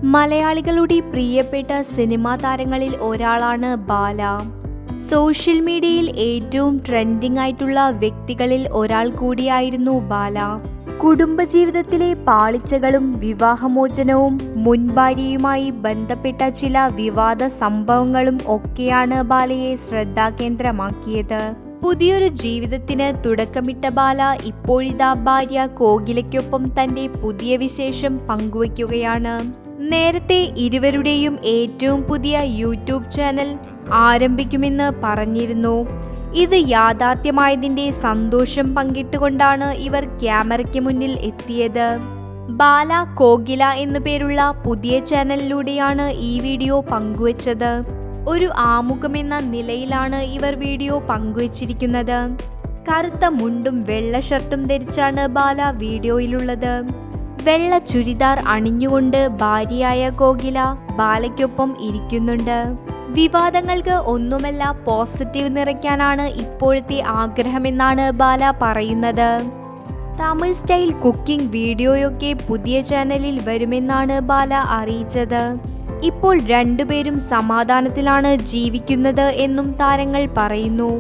മലയാളികളുടെ പ്രിയപ്പെട്ട സിനിമാ താരങ്ങളിൽ ഒരാളാണ് ബാല. സോഷ്യൽ മീഡിയയിൽ ഏറ്റവും ട്രെൻഡിംഗ് ആയിട്ടുള്ള വ്യക്തികളിൽ ഒരാൾ കൂടിയായിരുന്നു ബാല. കുടുംബജീവിതത്തിലെ പാളിച്ചകളും വിവാഹമോചനവും മുൻ ഭാര്യയുമായി ബന്ധപ്പെട്ട ചില വിവാദ സംഭവങ്ങളും ഒക്കെയാണ് ബാലയെ ശ്രദ്ധാകേന്ദ്രമാക്കിയത്. പുതിയൊരു ജീവിതത്തിന് തുടക്കമിട്ട ബാല ഇപ്പോഴിതാ ഭാര്യ കോകിലയ്ക്കൊപ്പം തന്റെ പുതിയ വിശേഷം പങ്കുവയ്ക്കുകയാണ്. നേരത്തെ ഇരുവരുടെയും ഏറ്റവും പുതിയ യൂട്യൂബ് ചാനൽ ആരംഭിക്കുമെന്ന് പറഞ്ഞിരുന്നു. ഇത് യാഥാർത്ഥ്യമായതിന്റെ സന്തോഷം പങ്കിട്ടുകൊണ്ടാണ് ഇവർ ക്യാമറയ്ക്ക് മുന്നിൽ എത്തിയത്. ബാല കോകില എന്നു പേരുള്ള പുതിയ ചാനലിലൂടെയാണ് ഈ വീഡിയോ പങ്കുവച്ചത്. ഒരു ആമുഖമെന്ന നിലയിലാണ് ഇവർ വീഡിയോ പങ്കുവച്ചിരിക്കുന്നത്. കറുത്ത മുണ്ടും വെള്ള ഷർട്ടും ധരിച്ചാണ് ബാല വീഡിയോയിലുള്ളത്. വെള്ള ചുരിദാർ അണിഞ്ഞുകൊണ്ട് ഭാര്യയായ കോകില ബാലയ്ക്കൊപ്പം ഇരിക്കുന്നുണ്ട്. വിവാദങ്ങൾക്ക് ഒന്നുമല്ല, പോസിറ്റീവ് നിറയ്ക്കാനാണ് ഇപ്പോഴത്തെ ആഗ്രഹമെന്നാണ് ബാല പറയുന്നത്. തമിഴ് സ്റ്റൈൽ കുക്കിംഗ് വീഡിയോയൊക്കെ പുതിയ ചാനലിൽ വരുമെന്നാണ് ബാല അറിയിച്ചത്. ഇപ്പോൾ രണ്ടുപേരും സമാധാനത്തിലാണ് ജീവിക്കുന്നത് എന്നും താരങ്ങൾ പറയുന്നു.